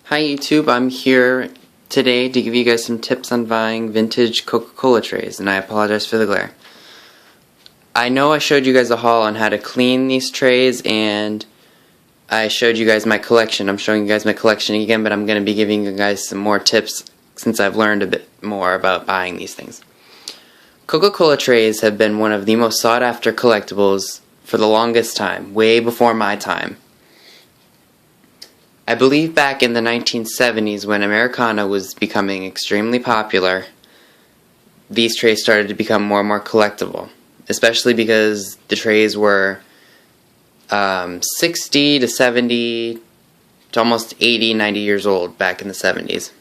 Hi YouTube, I'm here today to give you guys some tips on buying vintage Coca-Cola trays, and I apologize for the glare. I know I showed you guys a haul on how to clean these trays, and I showed you guys my collection. I'm showing you guys my collection again, but I'm going to be giving you guys some more tips since I've learned a bit more about buying these things. Coca-Cola trays have been one of the most sought after collectibles for the longest time, way before my time. I believe back in the 1970s when Americana was becoming extremely popular, these trays started to become more and more collectible, especially because the trays were 60 to 70 to almost 80, 90 years old back in the 70s.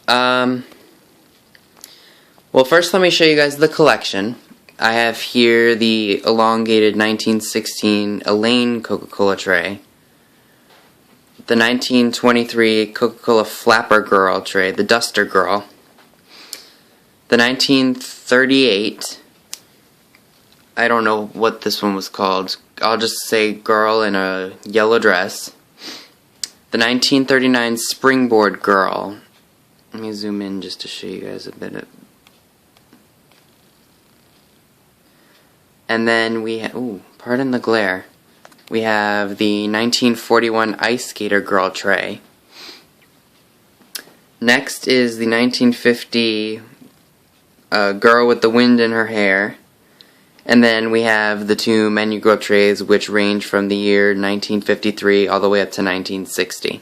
Well, first let me show you guys the collection. I have here the elongated 1916 Elaine Coca-Cola tray, the 1923 Coca-Cola Flapper Girl tray, the Duster Girl, the 1938, I don't know what this one was called, I'll just say girl in a yellow dress, the 1939 Springboard Girl. Let me zoom in just to show you guys a bit of... And then we have, ooh, pardon the glare. We have the 1941 Ice Skater Girl tray. Next is the 1950 Girl with the Wind in Her Hair. And then we have the two Menu Girl trays, which range from the year 1953 all the way up to 1960.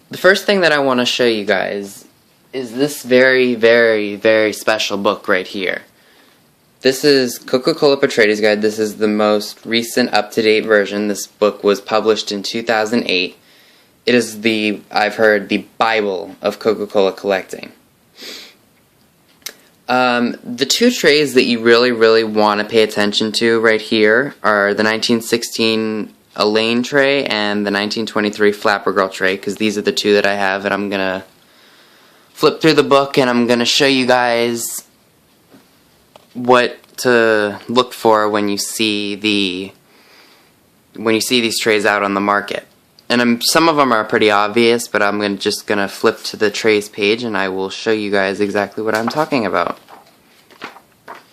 The first thing that I want to show you guys is this very, very, very special book right here. This is Coca-Cola Portraits Guide. This is the most recent up-to-date version. This book was published in 2008. It is the, I've heard, the Bible of Coca-Cola collecting. The two trays that you really, really want to pay attention to right here are the 1916 Elaine tray and the 1923 Flapper Girl tray, because these are the two that I have, and I'm going to flip through the book and I'm going to show you guys what to look for when you see these trays out on the market. And some of them are pretty obvious, but I'm just gonna flip to the trays page and I will show you guys exactly what I'm talking about.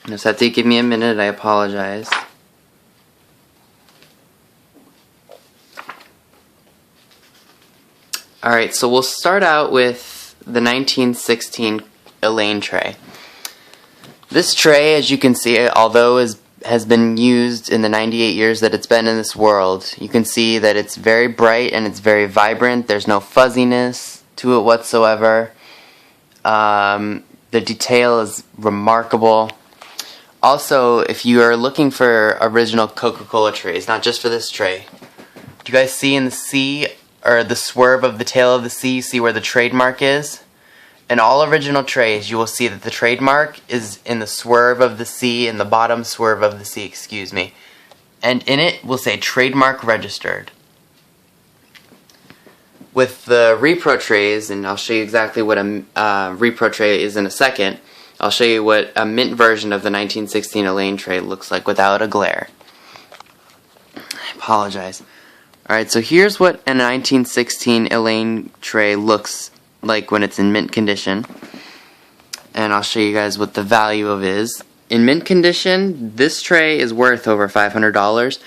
Just have to give me a minute, I apologize. Alright, so we'll start out with the 1916 Elaine tray. This tray, as you can see, although has been used in the 98 years that it's been in this world, you can see that it's very bright and it's very vibrant. There's no fuzziness to it whatsoever. The detail is remarkable. Also, if you are looking for original Coca-Cola trays, not just for this tray, do you guys see in the C, or the swerve of the tail of the C, you see where the trademark is? In all original trays, you will see that the trademark is in the swerve of the C, in the bottom swerve of the C, excuse me. And in it will say trademark registered. With the repro trays, and I'll show you exactly what a repro tray is in a second, I'll show you what a mint version of the 1916 Elaine tray looks like without a glare. I apologize. Alright, so here's what a 1916 Elaine tray looks like when it's in mint condition, and I'll show you guys what the value of is. In mint condition, this tray is worth over $500,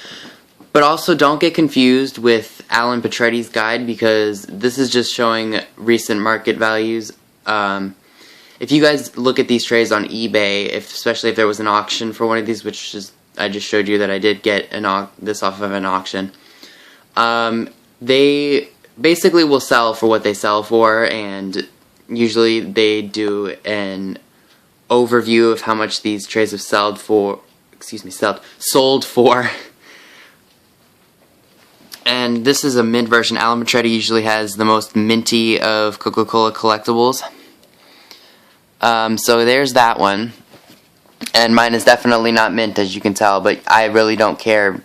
but also don't get confused with Alan Petretti's guide, because this is just showing recent market values. If you guys look at these trays on eBay, especially if there was an auction for one of these, which is, I just showed you that I did get this off of an auction, they basically will sell for what they sell for, and usually they do an overview of how much these trays have sold for. And this is a mint version. Alan Petretti usually has the most minty of Coca-Cola collectibles. So there's that one. And mine is definitely not mint, as you can tell, but I really don't care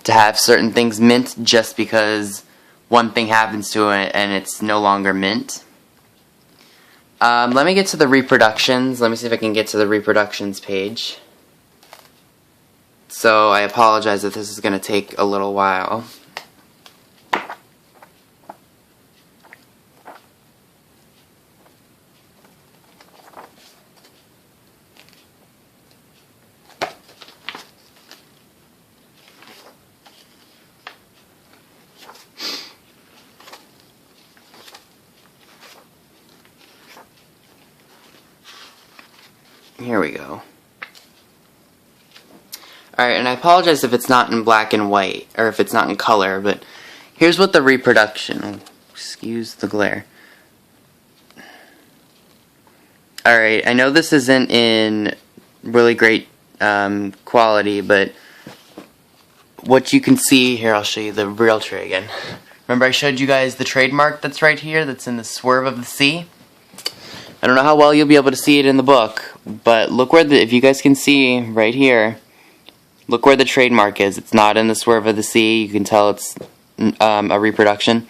to have certain things mint just because one thing happens to it and it's no longer mint. Let me get to the reproductions. Let me see if I can get to the reproductions page. So I apologize if this is going to take a little while. Here we go. Alright, and I apologize if it's not in black and white, or if it's not in color, but here's what the reproduction... Oh, excuse the glare. Alright, I know this isn't in really great quality, but what you can see... Here, I'll show you the real tray again. Remember I showed you guys the trademark that's right here, that's in the swerve of the sea? I don't know how well you'll be able to see it in the book, but look where if you guys can see right here, look where the trademark is. It's not in the swerve of the sea. You can tell it's a reproduction.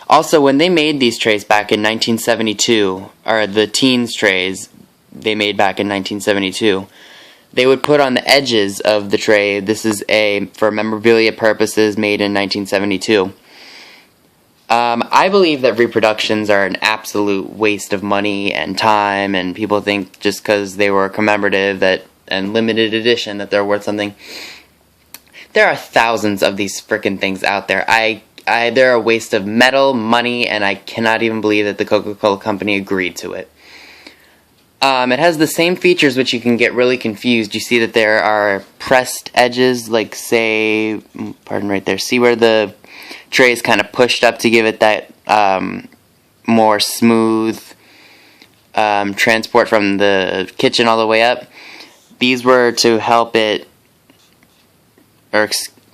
Also, when they made these trays back in 1972, or the teens trays they made back in 1972, they would put on the edges of the tray, this is for memorabilia purposes, made in 1972. I believe that reproductions are an absolute waste of money and time, and people think just because they were commemorative and limited edition that they're worth something. There are thousands of these frickin' things out there. They're a waste of metal, money, and I cannot even believe that the Coca-Cola Company agreed to it. It has the same features, which you can get really confused. You see that there are pressed edges, like say, pardon right there, see where the tray is kind of pushed up to give it that more smooth transport from the kitchen all the way up. These were to help it,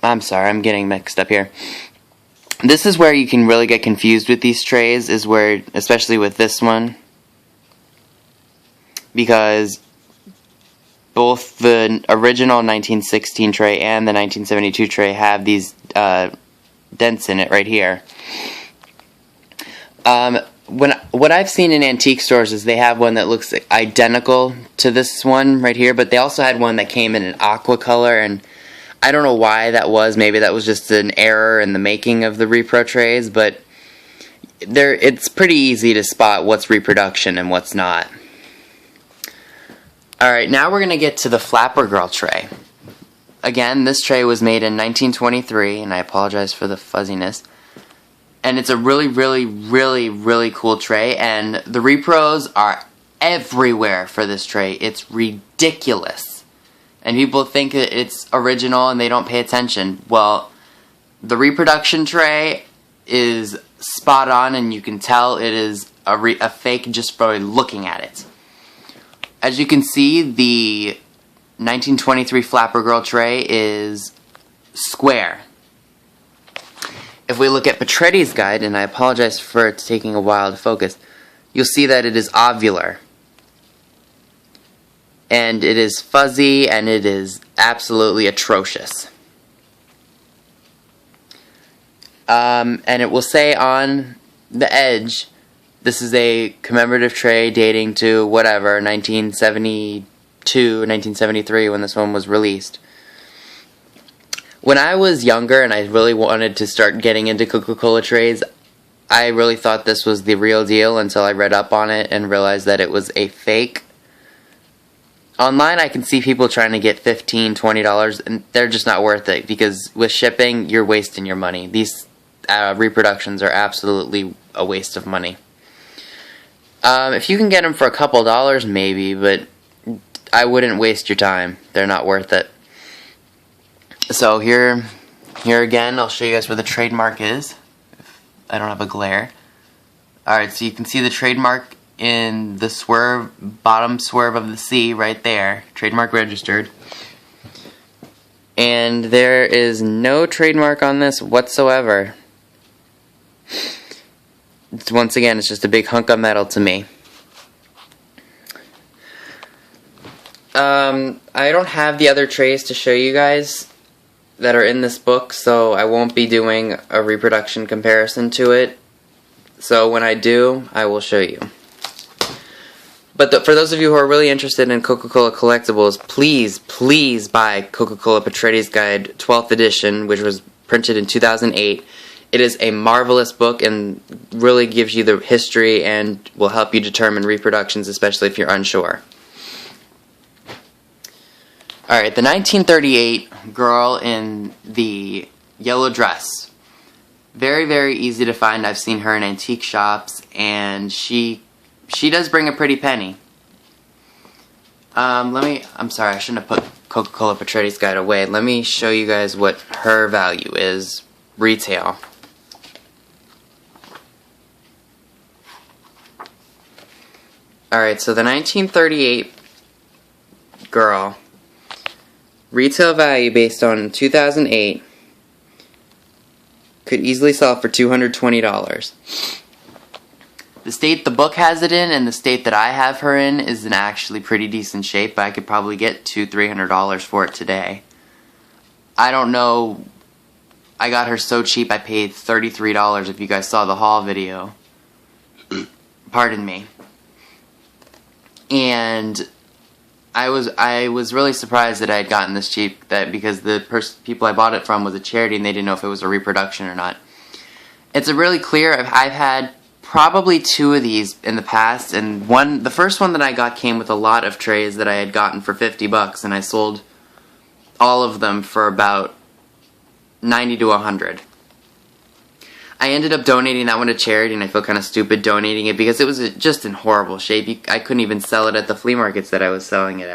I'm sorry, I'm getting mixed up here. This is where you can really get confused with these trays, is where, especially with this one, because both the original 1916 tray and the 1972 tray have these dents in it right here. What I've seen in antique stores is they have one that looks identical to this one right here, but they also had one that came in an aqua color, and I don't know why that was. Maybe that was just an error in the making of the repro trays, but it's pretty easy to spot what's reproduction and what's not. Alright, now we're going to get to the Flapper Girl tray. Again, this tray was made in 1923, and I apologize for the fuzziness. And it's a really, really, really, really cool tray, and the repros are everywhere for this tray. It's ridiculous. And people think that it's original and they don't pay attention. Well, the reproduction tray is spot on, and you can tell it is a fake just by looking at it. As you can see, the 1923 Flapper Girl tray is square. If we look at Petretti's guide, and I apologize for it taking a while to focus, you'll see that it is ovular. And it is fuzzy, and it is absolutely atrocious. And it will say on the edge, this is a commemorative tray dating to whatever, 1972, 1973, when this one was released. When I was younger and I really wanted to start getting into Coca-Cola trays, I really thought this was the real deal until I read up on it and realized that it was a fake. Online I can see people trying to get $15, $20, and they're just not worth it, because with shipping, you're wasting your money. These reproductions are absolutely a waste of money. If you can get them for a couple dollars, maybe, but I wouldn't waste your time. They're not worth it. So here again, I'll show you guys where the trademark is. I don't have a glare. Alright, so you can see the trademark in the bottom swerve of the sea right there. Trademark registered. And there is no trademark on this whatsoever. Once again, it's just a big hunk of metal to me. I don't have the other trays to show you guys that are in this book, so I won't be doing a reproduction comparison to it. So when I do, I will show you. But for those of you who are really interested in Coca-Cola collectibles, please, please buy Coca-Cola Petretti's Guide 12th edition, which was printed in 2008. It is a marvelous book and really gives you the history and will help you determine reproductions, especially if you're unsure. Alright, the 1938 girl in the yellow dress. Very, very easy to find. I've seen her in antique shops, and she does bring a pretty penny. I'm sorry, I shouldn't have put Coca-Cola Patrotti's Guide away. Let me show you guys what her value is, retail. Alright, so the 1938 girl, retail value based on 2008, could easily sell for $220. The state the book has it in and the state that I have her in is in actually pretty decent shape, but I could probably get $200-300 for it today. I don't know, I got her so cheap I paid $33 if you guys saw the haul video. Pardon me. And I was really surprised that I had gotten this cheap, because the people I bought it from was a charity and they didn't know if it was a reproduction or not. It's a really clear. I've had probably 2 of these in the past, and the first one that I got came with a lot of trays that I had gotten for $50, and I sold all of them for about $90 to $100. I ended up donating that one to charity, and I feel kind of stupid donating it because it was just in horrible shape. I couldn't even sell it at the flea markets that I was selling it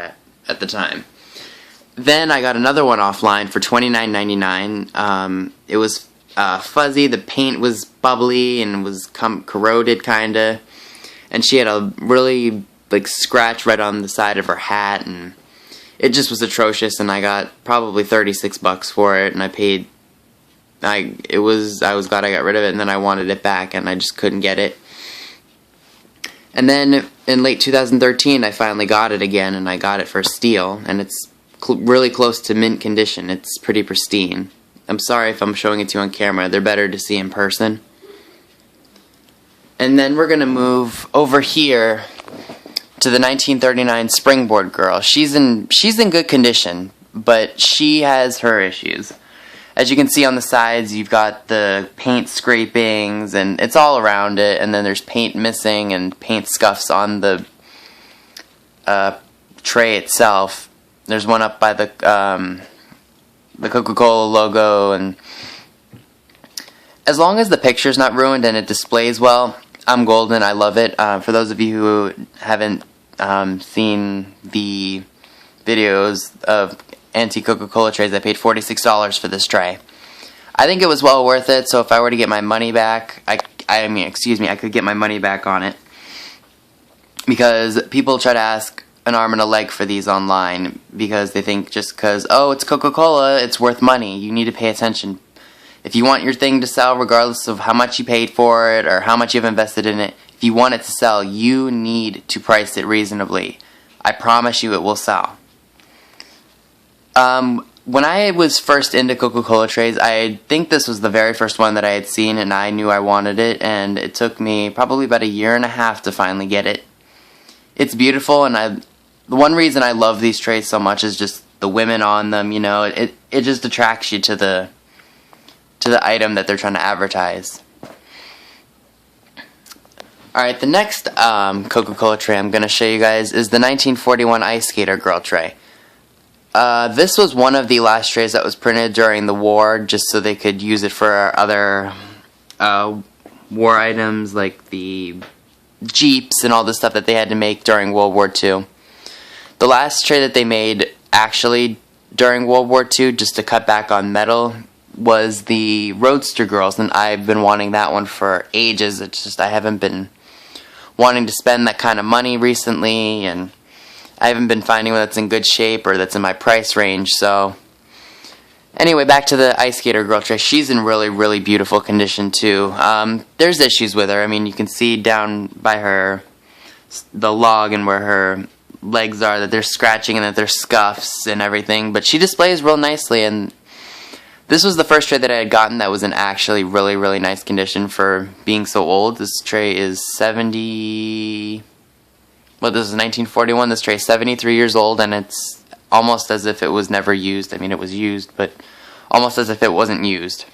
at the time. Then I got another one offline for $29.99. It was fuzzy, the paint was bubbly and was corroded kinda, and she had a really scratch right on the side of her hat, and it just was atrocious, and I got probably $36 for it, and I was glad I got rid of it, and then I wanted it back, and I just couldn't get it. And then in late 2013, I finally got it again, and I got it for steel, and it's really close to mint condition. It's pretty pristine. I'm sorry if I'm showing it to you on camera. They're better to see in person. And then we're going to move over here to the 1939 Springboard girl. She's in good condition, but she has her issues. As you can see on the sides, you've got the paint scrapings, and it's all around it, and then there's paint missing and paint scuffs on the tray itself. There's one up by the Coca-Cola logo, and as long as the picture's not ruined and it displays well, I'm golden. I love it. For those of you who haven't seen the videos of antique Coca-Cola trays, I paid $46 for this tray. I think it was well worth it, so if I were to get my money back, I could get my money back on it. Because people try to ask an arm and a leg for these online, because they think just because, oh, it's Coca-Cola, it's worth money. You need to pay attention. If you want your thing to sell, regardless of how much you paid for it or how much you've invested in it, if you want it to sell, you need to price it reasonably. I promise you it will sell. When I was first into Coca-Cola trays, I think this was the very first one that I had seen, and I knew I wanted it, and it took me probably about 1.5 years to finally get it. It's beautiful, and the one reason I love these trays so much is just the women on them, you know, it just attracts you to the item that they're trying to advertise. Alright, the next Coca-Cola tray I'm going to show you guys is the 1941 Ice Skater Girl tray. This was one of the last trays that was printed during the war, just so they could use it for other war items like the Jeeps and all the stuff that they had to make during World War II. The last tray that they made actually during World War II, just to cut back on metal, was the Roadster Girls, and I've been wanting that one for ages. It's just I haven't been wanting to spend that kind of money recently, and I haven't been finding one that's in good shape or that's in my price range. So anyway, back to the Ice Skater Girl tray. She's in really, really beautiful condition too. There's issues with her. I mean, you can see down by the log and where her legs are that there's scratching and that there's scuffs and everything, but she displays real nicely, and this was the first tray that I had gotten that was in actually really, really nice condition for being so old. This tray is this is 1941. This tray is 73 years old, and it's almost as if it was never used. I mean, it was used, but almost as if it wasn't used.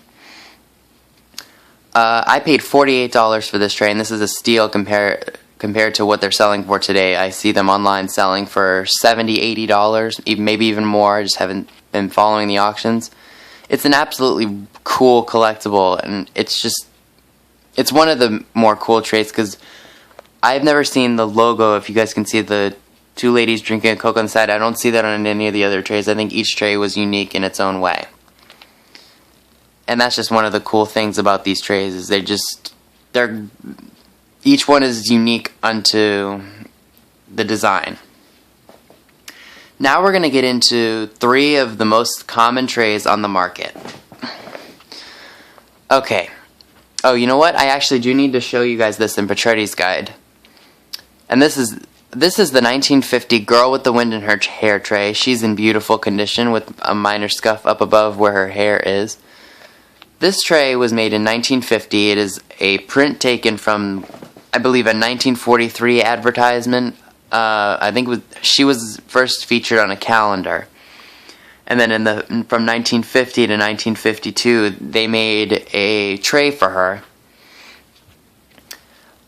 I paid $48 for this tray, and this is a steal compared to what they're selling for today. I see them online selling for $70, $80, maybe even more. I just haven't been following the auctions. It's an absolutely cool collectible, and it's one of the more cool trays because I've never seen the logo. If you guys can see the two ladies drinking a Coke on the side. I don't see that on any of the other trays. I think each tray was unique in its own way. And that's just one of the cool things about these trays, is each one is unique unto the design. Now we're going to get into 3 of the most common trays on the market. Okay. Oh, you know what? I actually do need to show you guys this in Petretti's guide. And this is the 1950 Girl with the Wind in Her Hair tray. She's in beautiful condition with a minor scuff up above where her hair is. This tray was made in 1950. It is a print taken from, I believe, a 1943 advertisement. I think she was first featured on a calendar. And then from 1950 to 1952, they made a tray for her.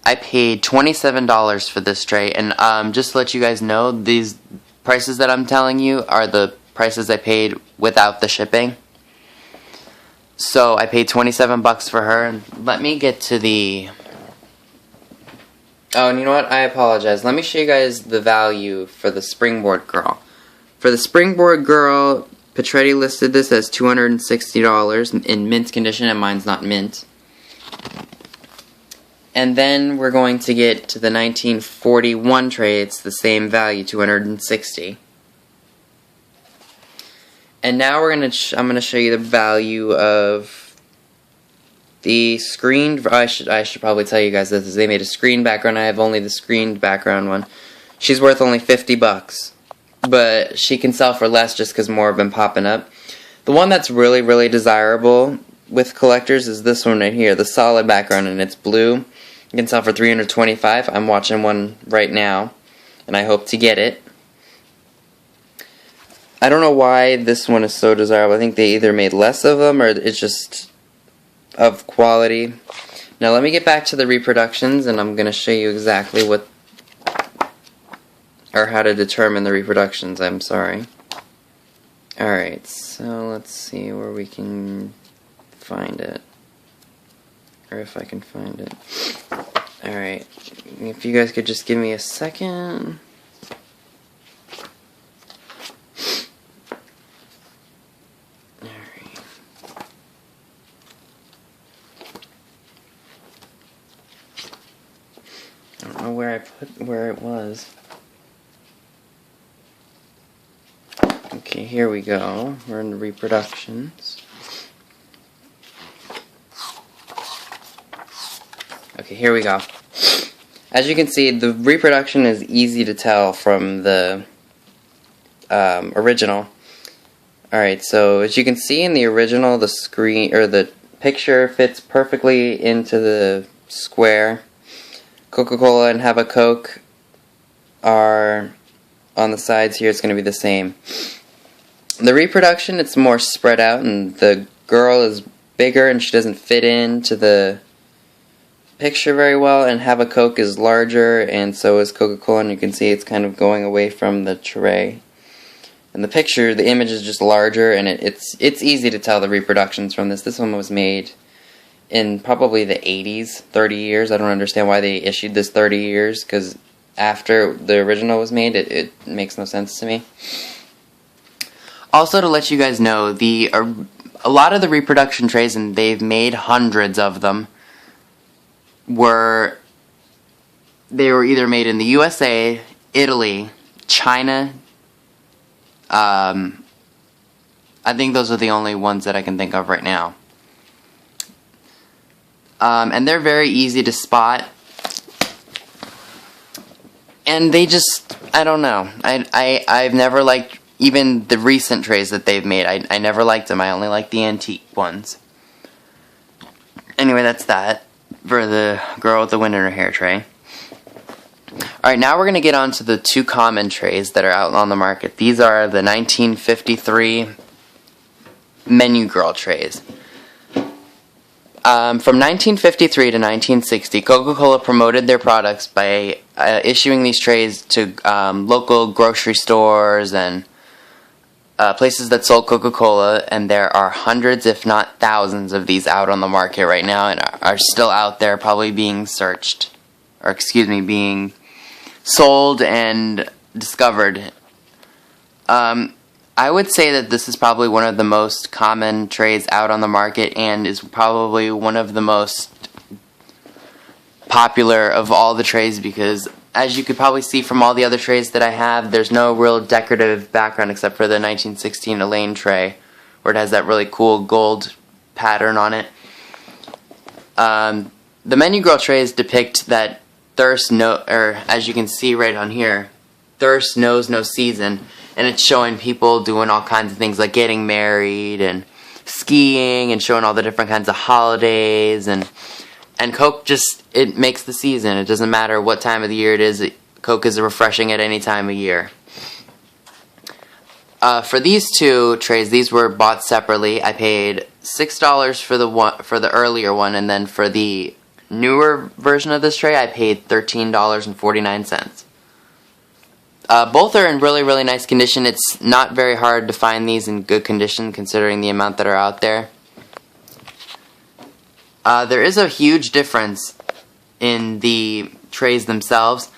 I paid $27 for this tray, and just to let you guys know, these prices that I'm telling you are the prices I paid without the shipping. So I paid $27 for her, and let me get to the... Oh, and you know what? I apologize. Let me show you guys the value for the Springboard Girl. For the Springboard Girl, Petretti listed this as $260 in mint condition, and mine's not mint. And then we're going to get to the 1941 tray. It's the same value, $260. And now I'm going to show you the value of the screened. I should probably tell you guys this. They made a screen background. I have only the screened background one. She's worth only $50, but she can sell for less just because more have been popping up. The one that's really, really desirable with collectors is this one right here, the solid background, and it's blue. You can sell for $325. I'm watching one right now, and I hope to get it. I don't know why this one is so desirable. I think they either made less of them, or it's just of quality. Now let me get back to the reproductions, and I'm going to show you exactly how to determine the reproductions. I'm sorry. Alright, so let's see where we can find it. Or if I can find it. Alright, if you guys could just give me a second. Alright. I don't know where it was. Okay, here we go. We're in the reproductions. Okay, here we go. As you can see, the reproduction is easy to tell from the original. Alright, so as you can see in the original, the screen or the picture fits perfectly into the square. Coca-Cola and Have a Coke are on the sides here. It's going to be the same. The reproduction, it's more spread out, and the girl is bigger and she doesn't fit into the picture very well, and Have a Coke is larger, and so is Coca-Cola, and you can see it's kind of going away from the tray. In the picture, the image is just larger, and it's easy to tell the reproductions from this. This one was made in probably the 80s, 30 years. I don't understand why they issued this 30 years, because after the original was made, it makes no sense to me. Also, to let you guys know, a lot of the reproduction trays, and they've made hundreds of them, they were either made in the USA, Italy, China. I think those are the only ones that I can think of right now. And they're very easy to spot. And they just, I don't know. I've never liked even the recent trays that they've made. I never liked them. I only like the antique ones. Anyway, that's that for the Girl with the Wind in Her Hair tray. Alright, now we're going to get on to the 2 common trays that are out on the market. These are the 1953 Menu Girl trays. From 1953 to 1960, Coca-Cola promoted their products by issuing these trays to local grocery stores and places that sold Coca-Cola, and there are hundreds, if not thousands, of these out on the market right now, and are still out there, probably being searched, or being sold and discovered. I would say that this is probably one of the most common trays out on the market and is probably one of the most popular of all the trays because as you could probably see from all the other trays that I have, there's no real decorative background except for the 1916 Elaine tray where it has that really cool gold pattern on it. The Menu Girl trays depict that as you can see right on here, thirst knows no season. And it's showing people doing all kinds of things like getting married and skiing and showing all the different kinds of holidays and Coke it makes the season. It doesn't matter what time of the year it is. Coke is refreshing at any time of year. For these two trays, these were bought separately. I paid $6 for the earlier one, and then for the newer version of this tray, I paid $13.49. Both are in really, really nice condition. It's not very hard to find these in good condition considering the amount that are out there. There is a huge difference in the trays themselves.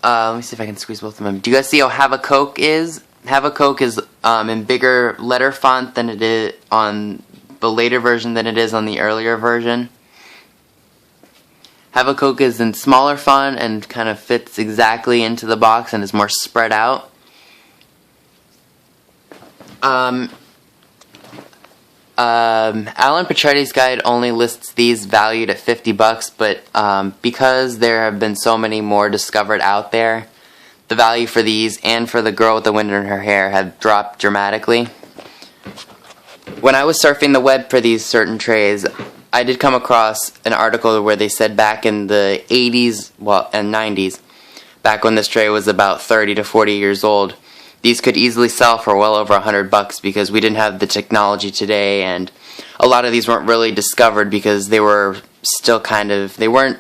Let me see if I can squeeze both of them. Do you guys see how Have a Coke is? Have a Coke is in bigger letter font than it is on the later version than it is on the earlier version. Have a Coke is in smaller font and kind of fits exactly into the box and is more spread out. Alan Petretti's guide only lists these valued at $50, but because there have been so many more discovered out there, the value for these and for the girl with the wind in her hair have dropped dramatically. When I was surfing the web for these certain trays, I did come across an article where they said back in the 80s, and 90s, back when this tray was about 30 to 40 years old, these could easily sell for well over $100 because we didn't have the technology today, and a lot of these weren't really discovered because they were still they weren't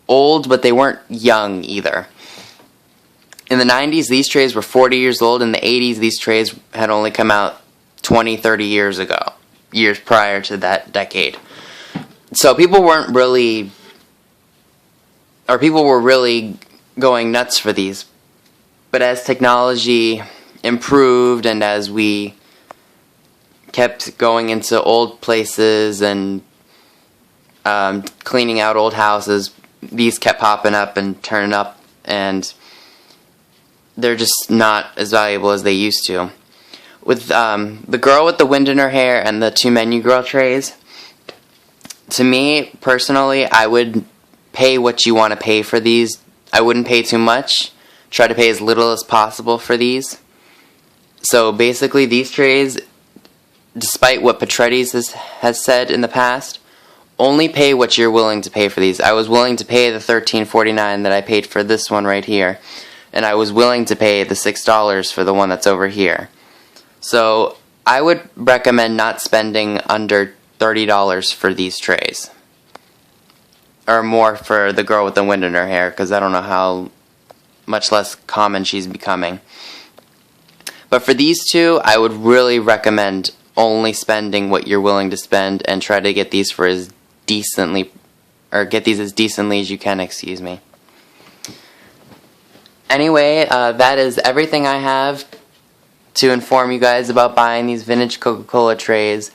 old, but they weren't young either. In the 90s, these trays were 40 years old. In the 80s, these trays had only come out 20, 30 years ago, years prior to that decade. So people were really going nuts for these. But as technology improved and as we kept going into old places and cleaning out old houses, these kept popping up and turning up, and they're just not as valuable as they used to. With the girl with the wind in her hair and the two Menu Girl trays, to me, personally, I would pay what you want to pay for these. I wouldn't pay too much. Try to pay as little as possible for these. So basically, these trays, despite what Petretti's has said in the past, only pay what you're willing to pay for these. I was willing to pay the $13.49 that I paid for this one right here, and I was willing to pay the $6 for the one that's over here. So I would recommend not spending under $30 for these trays. Or more for the girl with the wind in her hair, because I don't know how much less common she's becoming. But for these two, I would really recommend only spending what you're willing to spend and try to get these for as decently as you can, excuse me. Anyway, that is everything I have to inform you guys about buying these vintage Coca-Cola trays.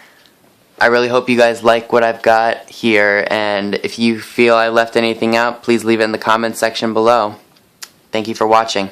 I really hope you guys like what I've got here, and if you feel I left anything out, please leave it in the comments section below. Thank you for watching.